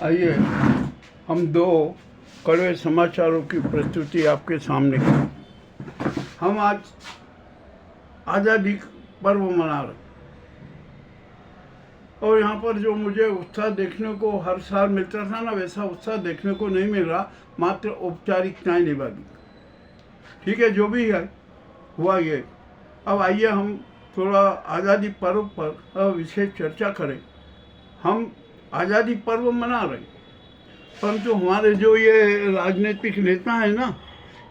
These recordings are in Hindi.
आइए हम दो कड़वे समाचारों की प्रस्तुति आपके सामने करें। हम आज आज़ादी पर्व मना रहे और यहाँ पर जो मुझे उत्साह देखने को हर साल मिलता था ना, वैसा उत्साह देखने को नहीं मिल रहा। मात्र औपचारिकताएं निभा दी। ठीक है, जो भी है हुआ ये। अब आइए हम थोड़ा आज़ादी पर्व पर विशेष चर्चा करें। हम आज़ादी पर्व मना रहे, परंतु हमारे जो ये राजनीतिक नेता है ना,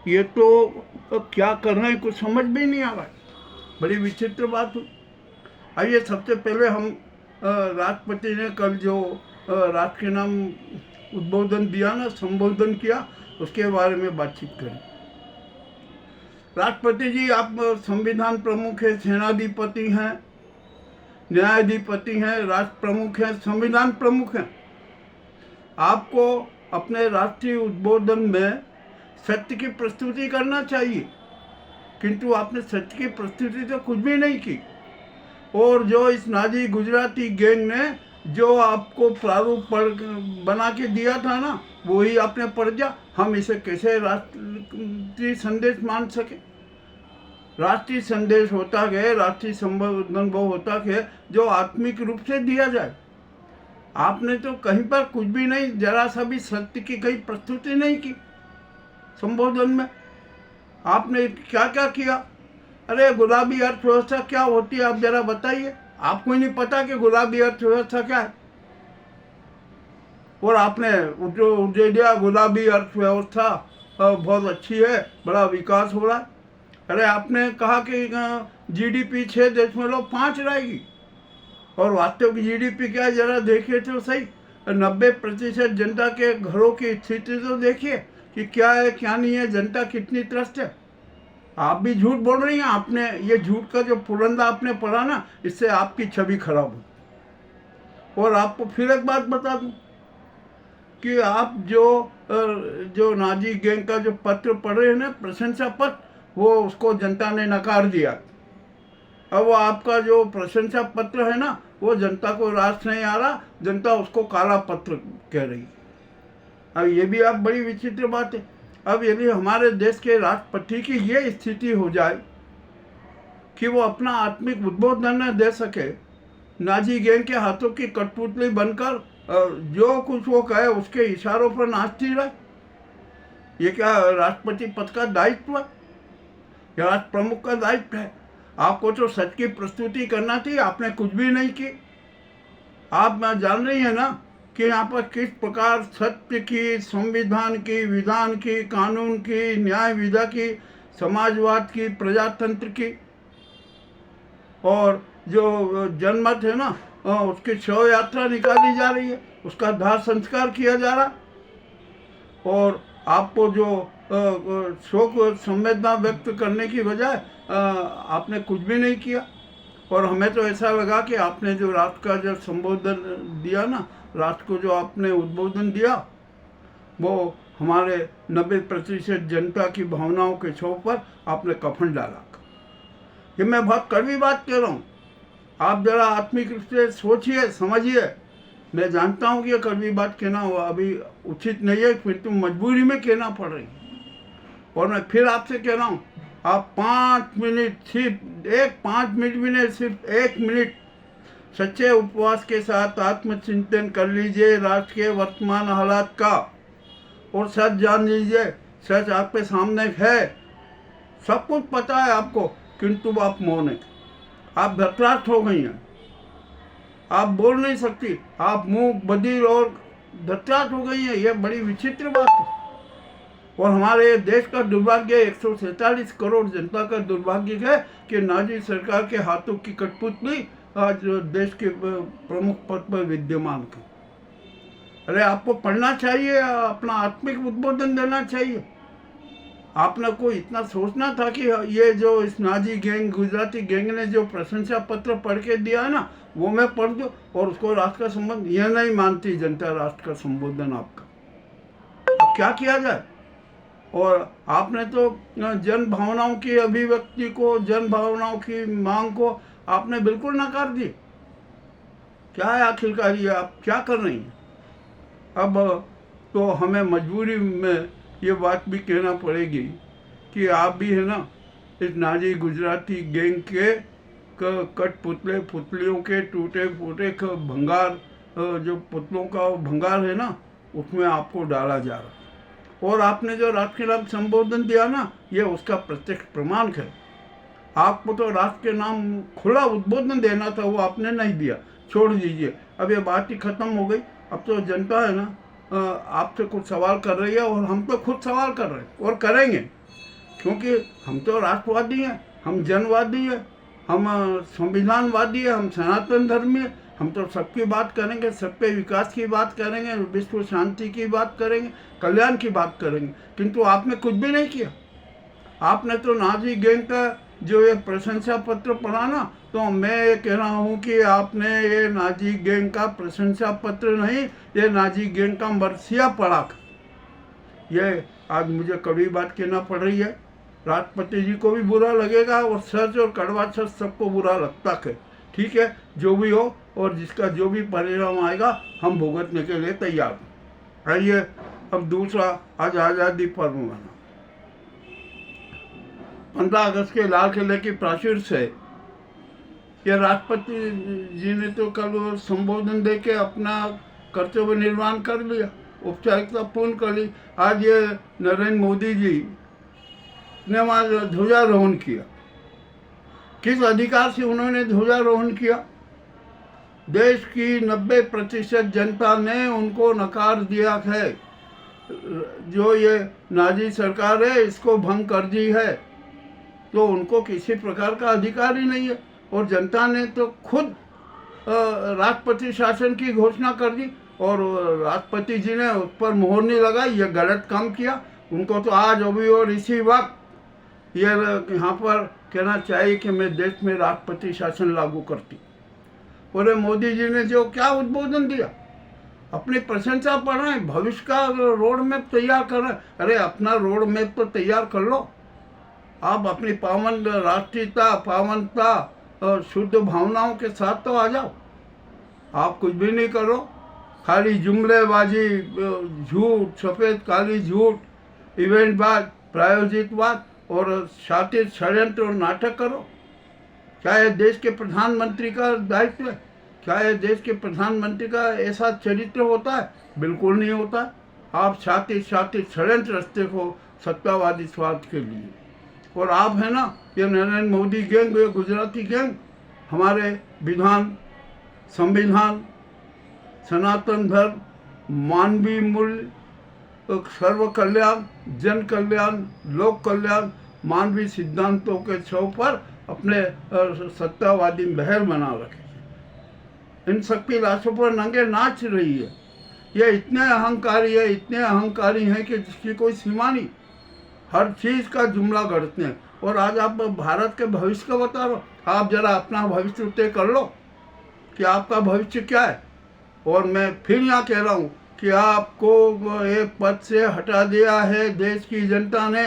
ये तो क्या कर रहे हैं कुछ समझ भी नहीं आ रहा है। बड़ी विचित्र बात हुई। आइए सबसे पहले हम राष्ट्रपति ने कल जो राष्ट्र के नाम उद्बोधन दिया ना, संबोधन किया, उसके बारे में बातचीत करें। राष्ट्रपति जी, आप संविधान प्रमुख हैं, सेनाधिपति हैं, न्यायाधिपति हैं, राष्ट्र प्रमुख हैं, संविधान प्रमुख हैं। आपको अपने राष्ट्रीय उद्बोधन में सत्य की प्रस्तुति करना चाहिए, किंतु आपने सत्य की प्रस्तुति तो कुछ भी नहीं की। और जो इस नाजी गुजराती गैंग ने जो आपको प्रारूप बना के दिया था ना, वही आपने पढ़ दिया। हम इसे कैसे राष्ट्रीय संदेश मान सके? राष्ट्रीय संदेश होता है, राष्ट्रीय संबोधन वो होता है जो आत्मिक रूप से दिया जाए। आपने तो कहीं पर कुछ भी नहीं, जरा सा भी सत्य की कहीं प्रस्तुति नहीं की संबोधन में। आपने क्या क्या किया? अरे गुलाबी अर्थव्यवस्था क्या होती है, आप जरा बताइए। आपको ही नहीं पता कि गुलाबी अर्थव्यवस्था क्या है। और आपने जो दिया गुलाबी अर्थव्यवस्था बहुत अच्छी है, बड़ा विकास हो रहा है। अरे आपने कहा कि जीडीपी 6.5 रहेगी, और वास्तविक जीडीपी क्या है जरा देखिए तो सही। 90% जनता के घरों की स्थिति तो देखिए कि क्या है क्या नहीं है, जनता कितनी त्रस्त है। आप भी झूठ बोल रही हैं। आपने ये झूठ का जो पुरंदा आपने पढ़ा ना, इससे आपकी छवि खराब हो। और आपको फिर एक बात बता दूं कि आप जो नाजी गैंग का जो पत्र पढ़ रहे हैं ना, प्रशंसा पत्र, वो उसको जनता ने नकार दिया। अब वो आपका जो प्रशंसा पत्र है ना, वो जनता को रास नहीं आ रहा, जनता उसको काला पत्र कह रही। अब ये भी आप बड़ी विचित्र बात है। अब यदि हमारे देश के राष्ट्रपति की ये स्थिति हो जाए कि वो अपना आत्मिक उद्बोधन न दे सके, नाजी गैंग के हाथों की कठपुतली बनकर जो कुछ वो कहे उसके इशारों पर नाचती रहे, ये क्या राष्ट्रपति पद का दायित्व है? या राष्ट्र प्रमुख का दायित्व है? आपको तो सच की प्रस्तुति करना थी, आपने कुछ भी नहीं की। आप जान रही है ना कि यहाँ पर किस प्रकार सत्य की, संविधान की, विधान की, कानून की, न्याय विधा की, समाजवाद की, प्रजातंत्र की, और जो जनमत है ना, उसकी शव यात्रा निकाली जा रही है, उसका दाह संस्कार किया जा रहा। और आपको जो शोक संवेदना व्यक्त करने की बजाय आपने कुछ भी नहीं किया। और हमें तो ऐसा लगा कि आपने जो राष्ट्र का जो संबोधन दिया ना, राष्ट्र को जो आपने उद्बोधन दिया, वो हमारे 90% जनता की भावनाओं के छो पर आपने कफन डाला। ये मैं बहुत कड़वी बात कह रहा हूँ। आप जरा आत्मिक रूप से सोचिए, समझिए। मैं जानता हूँ कि ये कड़वी बात कहना अभी उचित नहीं है, फिर तो मजबूरी में कहना पड़ रही। और मैं फिर आपसे कह रहा हूँ, आप 5 मिनट, सिर्फ 5 मिनट भी नहीं, सिर्फ 1 मिनट सच्चे उपवास के साथ आत्मचिंतन कर लीजिए राष्ट्र के वर्तमान हालात का, और सच जान लीजिए। सच आपके सामने है, सब कुछ पता है आपको, किंतु आप मौन हैं। आप धतराष्ट हो गई हैं, आप बोल नहीं सकती, आप मुंह बधिर और धतराष्ट हो गई हैं। यह बड़ी विचित्र बात है। और हमारे देश का दुर्भाग्य, 147 करोड़ जनता का दुर्भाग्य है कि नाजी सरकार के हाथों की कठपुतली आज देश के प्रमुख पद पर विद्यमान है। अरे आपको पढ़ना चाहिए, अपना आत्मिक उद्बोधन देना चाहिए। आपने को इतना सोचना था कि ये जो इस नाजी गैंग, गुजराती गैंग ने जो प्रशंसा पत्र पढ़ के दिया है ना, वो मैं पढ़ दूँ और उसको राष्ट्र का संबोधन। यह नहीं मानती जनता राष्ट्र का संबोधन आपका। अब क्या किया जाए? और आपने तो जन भावनाओं की अभिव्यक्ति को, जन भावनाओं की मांग को आपने बिल्कुल नकार दी। क्या है आखिरकार ये आप क्या कर रही हैं? अब तो हमें मजबूरी में ये बात भी कहना पड़ेगी कि आप भी है ना इस नाजी गुजराती गैंग के कठपुतले पुतलियों के टूटे फूटे भंगार, जो पुतलों का भंगार है ना, उसमें आपको डाला जा रहा है। और आपने जो राष्ट्र के नाम संबोधन दिया ना, ये उसका प्रत्यक्ष प्रमाण है। आपको तो राष्ट्र के नाम खुला उद्बोधन देना था, वो आपने नहीं दिया। छोड़ दीजिए, अब ये बात ही खत्म हो गई। अब तो जनता है ना आपसे कुछ सवाल कर रही है, और हम तो खुद सवाल कर रहे हैं और करेंगे, क्योंकि हम तो राष्ट्रवादी हैं, हम जनवादी हैं, हम संविधानवादी हैं, हम सनातन धर्मी हैं। हम तो सबकी बात करेंगे, सबके विकास की बात करेंगे, विश्व शांति की बात करेंगे, कल्याण की बात करेंगे। किंतु आपने कुछ भी नहीं किया। आपने तो नाजी गैंग का जो ये प्रशंसा पत्र पढ़ा ना, तो मैं ये कह रहा हूँ कि आपने ये नाजी गैंग का प्रशंसा पत्र नहीं, ये नाजी गैंग का मरसिया पढ़ा। ये आज मुझे कड़वी बात कहना पड़ रही है, राष्ट्रपति जी को भी बुरा लगेगा, और सच और कड़वा सच सबको बुरा लगता है। ठीक है, जो भी हो और जिसका जो भी परिणाम आएगा, हम भुगतने के लिए तैयार हैं। आइए अब दूसरा, आज आज़ादी पर्व मना। 15 अगस्त के लाल किले की प्राचीर से ये राष्ट्रपति जी ने तो कल संबोधन दे के अपना कर्तव्य निर्वहन कर लिया, औपचारिकता पूर्ण कर ली। आज ये नरेंद्र मोदी जी ने वहाँ ध्वजारोहण किया। किस अधिकार से उन्होंने ध्वजारोहण किया? देश की 90% जनता ने उनको नकार दिया है। जो ये नाजी सरकार है, इसको भंग कर दी है, तो उनको किसी प्रकार का अधिकार ही नहीं है। और जनता ने तो खुद राष्ट्रपति शासन की घोषणा कर दी, और राष्ट्रपति जी ने उस पर मोहर नहीं लगाई। ये गलत काम किया। उनको तो आज अभी और इसी वक्त ये यहाँ पर कहना चाहिए कि मैं देश में राष्ट्रपति शासन लागू करती। और मोदी जी ने जो क्या उद्बोधन दिया, अपनी प्रशंसा पढ़ रहे हैं, भविष्य का रोड मैप तैयार कर रहे हैं। अरे अपना रोड मैप तो तैयार कर लो। आप अपनी पावन राष्ट्रीयता, पावनता और शुद्ध भावनाओं के साथ तो आ जाओ। आप कुछ भी नहीं करो, खाली जुमलेबाजी, झूठ, सफ़ेद काली झूठ, इवेंटबाज, प्रायोजितवाद और शातिर षड्यंत्र और नाटक करो। क्या ये देश के प्रधानमंत्री का दायित्व है? क्या ये देश के प्रधानमंत्री का ऐसा चरित्र होता है? बिल्कुल नहीं होता है। आप शातिर षड्यंत्र रचते हो सत्तावादी स्वार्थ के लिए। और आप है ना, ये नरेंद्र मोदी गैंग, ये गुजराती गैंग हमारे विधान, संविधान, सनातन धर्म, मानवीय मूल्य, सर्व कल्याण, जन कल्याण, लोक कल्याण, मानवीय सिद्धांतों के छाव पर अपने सत्तावादी महल बना रखे। इन सबकी लाशों पर नंगे नाच रही है। ये इतने अहंकारी है, इतने अहंकारी हैं कि जिसकी कोई सीमा नहीं। हर चीज़ का जुमला गढ़ते हैं। और आज आप भारत के भविष्य का बता रहे हो। आप जरा अपना भविष्य तय कर लो कि आपका भविष्य क्या है। और मैं फिर यहाँ कह रहा हूँ कि आपको एक पद से हटा दिया है देश की जनता ने।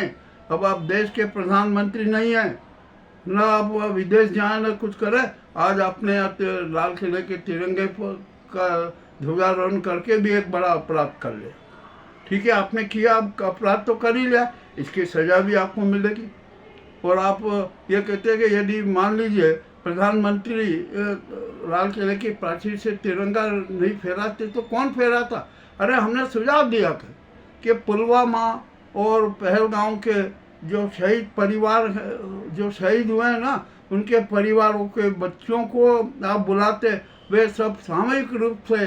अब आप देश के प्रधानमंत्री नहीं हैं, न आप विदेश जाए न कुछ करें। आज आपने लाल किले के तिरंगे का ध्वजारोहण करके भी एक बड़ा अपराध कर लिया। ठीक है, आपने किया, अपराध तो कर ही लिया, इसकी सज़ा भी आपको मिलेगी। और आप ये कहते हैं कि यदि मान लीजिए प्रधानमंत्री लाल किले की प्राचीर से तिरंगा नहीं फहराते तो कौन फहराता? अरे हमने सुझाव दिया था कि पुलवामा और पहलगांव के जो शहीद परिवार जो शहीद हुए हैं ना, उनके परिवारों के बच्चों को आप बुलाते, वे सब सामूहिक रूप से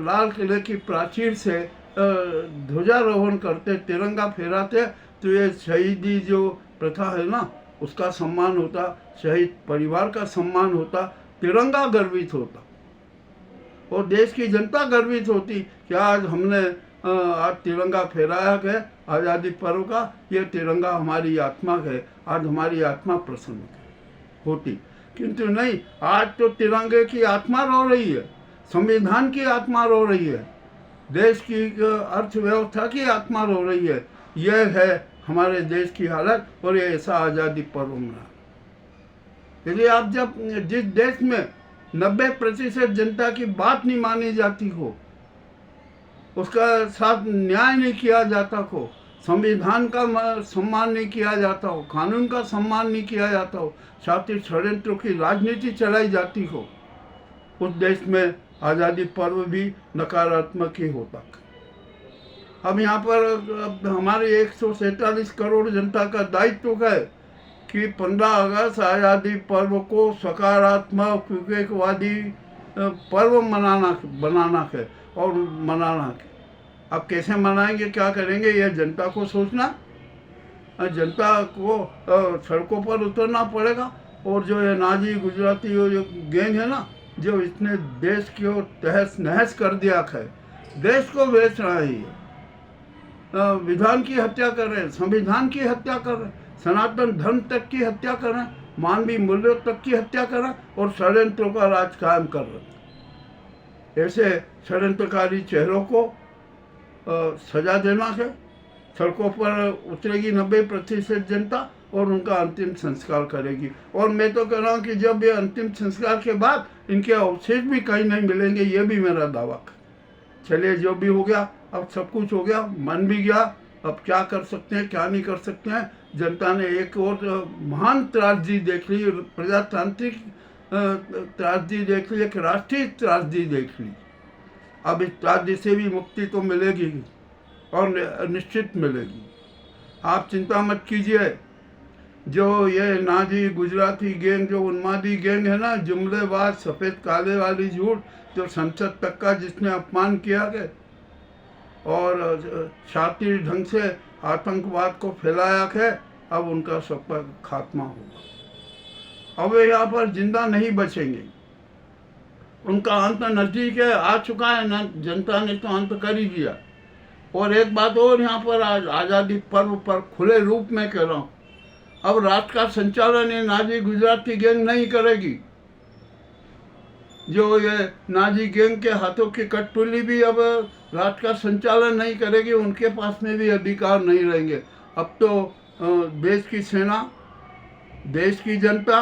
लाल किले की प्राचीर से ध्वजारोहण करते, तिरंगा फहराते, तो ये शहीदी जो प्रथा है ना, उसका सम्मान होता, शहीद परिवार का सम्मान होता, तिरंगा गर्वित होता और देश की जनता गर्वित होती कि आज हमने आज तिरंगा फहराया है। आज़ादी पर्व का ये तिरंगा हमारी आत्मा है, आज हमारी आत्मा प्रसन्न होती। किंतु नहीं, आज तो तिरंगे की आत्मा रो रही है, संविधान की आत्मा रो रही है, देश की अर्थव्यवस्था की आत्मा रो रही है। यह है हमारे देश की हालत। और ये ऐसा आज़ादी पर्व मना। यदि आप जब जिस देश में 90% जनता की बात नहीं मानी जाती हो, उसका साथ न्याय नहीं किया जाता हो, संविधान का सम्मान नहीं किया जाता हो, कानून का सम्मान नहीं किया जाता हो, साथ ही षड्यंत्रों की राजनीति चलाई जाती हो, उस देश में आज़ादी पर्व भी नकारात्मक ही होता। अब यहाँ पर हमारे 147 करोड़ जनता का दायित्व है कि 15 अगस्त आज़ादी पर्व को सकारात्मक विवेकवादी पर्व बनाना है और मनाना है। अब कैसे मनाएंगे, क्या करेंगे, यह जनता को सोचना, जनता को सड़कों पर उतरना पड़ेगा। और जो ये नाजी गुजराती जो गैंग है ना, जो इसने देश को तहस नहस कर दिया है, देश को बेच रहा है, विधान की हत्या कर रहे हैं, संविधान की हत्या कर रहे हैं, सनातन धर्म तक की हत्या कर रहे हैं, मानवीय मूल्यों तक की हत्या कर रहे हैं और षड्यंत्रों का राज कायम कर रहे हैं। ऐसे षड्यंत्रकारी चेहरों को सजा देना है। सड़कों पर उतरेगी 90% जनता और उनका अंतिम संस्कार करेगी। और मैं तो कह रहा हूँ कि जब ये अंतिम संस्कार के बाद इनके अवशेष भी कहीं नहीं मिलेंगे, ये भी मेरा दावा है। चलिए, जो भी हो गया, अब सब कुछ हो गया, मन भी गया, अब क्या कर सकते हैं, क्या नहीं कर सकते हैं। जनता ने एक और महान त्रासदी देख ली, प्रजातांत्रिक त्रासदी देख ली, एक राष्ट्रीय त्रासदी देख ली। अब इस त्रासदी से भी मुक्ति तो मिलेगी और निश्चित मिलेगी। आप चिंता मत कीजिए। जो ये नाजी गुजराती गैंग, जो उन्मादी गैंग है ना, जुमलेबाज, सफ़ेद काले वाली झूठ, जो संसद तक का जिसने अपमान किया है और शातिर ढंग से आतंकवाद को फैलाया है, अब उनका सब पर खात्मा होगा। अब वे यहाँ पर जिंदा नहीं बचेंगे, उनका अंत नज़दीक है, आ चुका है ना, जनता ने तो अंत कर ही दिया। और एक बात और यहाँ पर आज आज़ादी पर्व पर खुले रूप में कह रहा हूँ, अब राष्ट्र का संचालन ये नाजी गुजराती गैंग नहीं करेगी। जो ये नाजी गैंग के हाथों की कठपुतली भी अब राष्ट्र का संचालन नहीं करेगी, उनके पास में भी अधिकार नहीं रहेंगे। अब तो देश की सेना, देश की जनता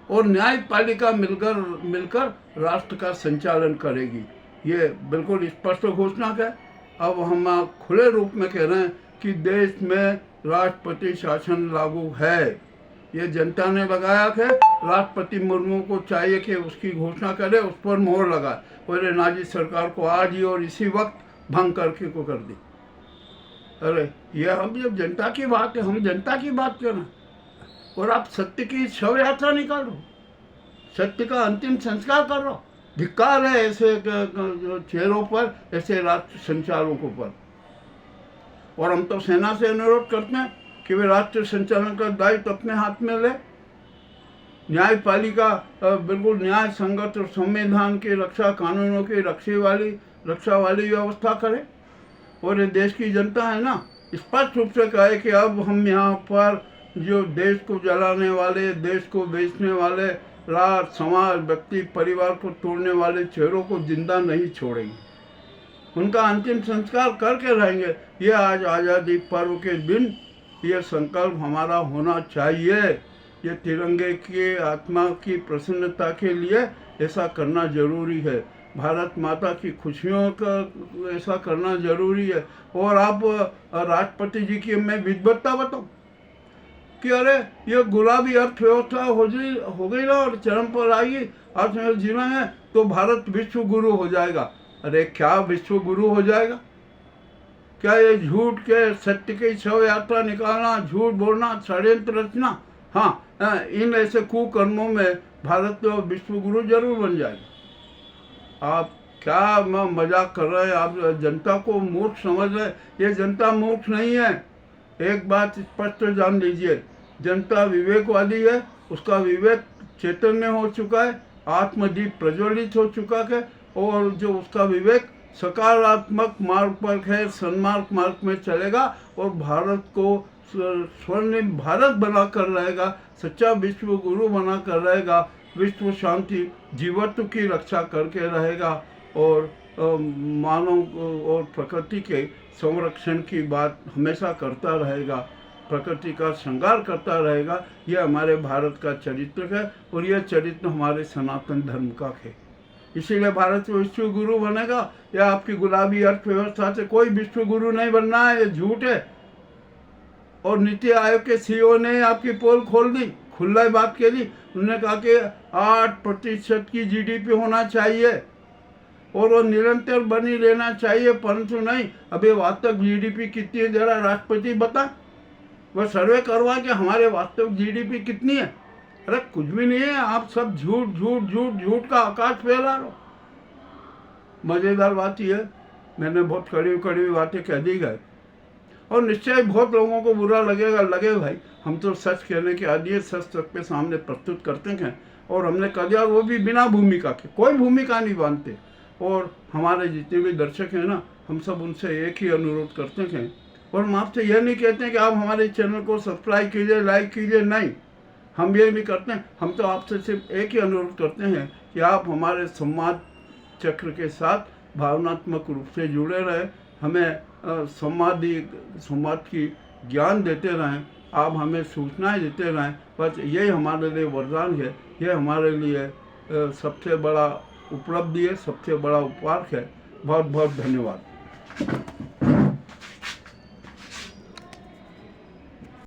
और न्यायपालिका मिलकर राष्ट्र का संचालन करेगी। ये बिल्कुल स्पष्ट घोषणा है। अब हम खुले रूप में कह रहे हैं कि देश में राष्ट्रपति शासन लागू है। ये जनता ने लगाया है। राष्ट्रपति मुर्मू को चाहिए कि उसकी घोषणा करे, उस पर मोहर लगाए और ये नाजी सरकार को आज ही और इसी वक्त भंग करके को कर दी। अरे ये हम जब जनता की बात है, हम जनता की बात कर रहे हैं और आप सत्य की शव यात्रा निकालो, सत्य का अंतिम संस्कार कर रहे हो। धिक्कार है ऐसे चेहरों पर, ऐसे राष्ट्र संचालकों पर। और हम तो सेना से अनुरोध करते हैं कि वे राष्ट्र संचालन का दायित्व अपने हाथ में ले। न्यायपालिका बिल्कुल न्याय संगत और संविधान की रक्षा, कानूनों की रक्षा वाली व्यवस्था करे। और ये देश की जनता है ना, स्पष्ट रूप से कहे कि अब हम यहाँ पर जो देश को जलाने वाले, देश को बेचने वाले, राष्ट्र, समाज, व्यक्ति, परिवार को तोड़ने वाले चेहरों को जिंदा नहीं छोड़ेंगे, उनका अंतिम संस्कार करके रहेंगे। ये आज आज़ादी पर्व के दिन ये संकल्प हमारा होना चाहिए। ये तिरंगे की आत्मा की प्रसन्नता के लिए ऐसा करना जरूरी है। भारत माता की खुशियों का ऐसा करना जरूरी है। और आप राष्ट्रपति जी की मैं विद्वत्ता बताऊँ कि अरे ये गुलाबी अर्थव्यवस्था हो गई ना और चरम पर आएगी, अर्थव्यवस्था जीना है तो भारत विश्व गुरु हो जाएगा। अरे क्या विश्व गुरु हो जाएगा? क्या ये झूठ के सत्य की शव यात्रा निकालना, झूठ बोलना, षड्यंत्र रचना, हाँ, इन ऐसे कुकर्मों में भारत तो विश्व गुरु जरूर बन जाएगा। आप क्या मजाक कर रहे हैं? आप जनता को मूर्ख समझ रहे हैं। ये जनता मूर्ख नहीं है। एक बात स्पष्ट जान लीजिए, जनता विवेकवादी है, उसका विवेक चैतन्य हो चुका है, आत्मदीप प्रज्वलित हो चुका है और जो उसका विवेक सकारात्मक मार्ग पर है, सन्मार्ग मार्ग में चलेगा और भारत को स्वर्णिम भारत बनाकर रहेगा, सच्चा विश्व गुरु बनाकर रहेगा, विश्व शांति जीवत्व की रक्षा करके रहेगा और मानव और प्रकृति के संरक्षण की बात हमेशा करता रहेगा। प्रकृति का श्रृंगार करता रहेगा। यह हमारे भारत का चरित्र है और यह चरित्र हमारे सनातन धर्म का है। इसीलिए भारत विश्व गुरु बनेगा। या आपकी गुलाबी अर्थव्यवस्था से कोई विश्व गुरु नहीं बनना है, ये झूठ है। और नीति आयोग के सीईओ ने आपकी पोल खोल दी, खुला बात के लिए। उन्होंने कहा कि 8% की जीडीपी होना चाहिए और वो निरंतर बनी रहना चाहिए, परंतु नहीं। अभी वास्तविक जीडीपी कितनी है जरा राष्ट्रपति बता, वह सर्वे करवा कि हमारे वास्तविक जीडीपी कितनी है। अरे कुछ भी नहीं है, आप सब झूठ झूठ झूठ झूठ का आकाश फैला रहे हो। मजेदार बात यह है, मैंने बहुत कड़वी कड़वी बातें कह दी गई और निश्चय बहुत लोगों को बुरा लगेगा। लगे भाई, हम तो सच कहने के आदि है, सच सबके सामने प्रस्तुत करते हैं और हमने कर दिया, वो भी बिना भूमिका के, कोई भूमिका नहीं बांधते। और हमारे जितने भी दर्शक हैं ना, हम सब उनसे एक ही अनुरोध करते हैं और हम आपसे यह नहीं कहते हैं कि आप हमारे चैनल को सब्सक्राइब कीजिए, लाइक कीजिए, नहीं, हम ये नहीं करते हैं। हम तो आपसे सिर्फ एक ही अनुरोध करते हैं कि आप हमारे संवाद चक्र के साथ भावनात्मक रूप से जुड़े रहें, हमें संवाद की ज्ञान देते रहें, आप हमें सूचनाएं देते रहें। बस यही हमारे लिए वरदान है, यह हमारे लिए सबसे बड़ा उपलब्धि है, सबसे बड़ा उपहार है। बहुत बहुत धन्यवाद।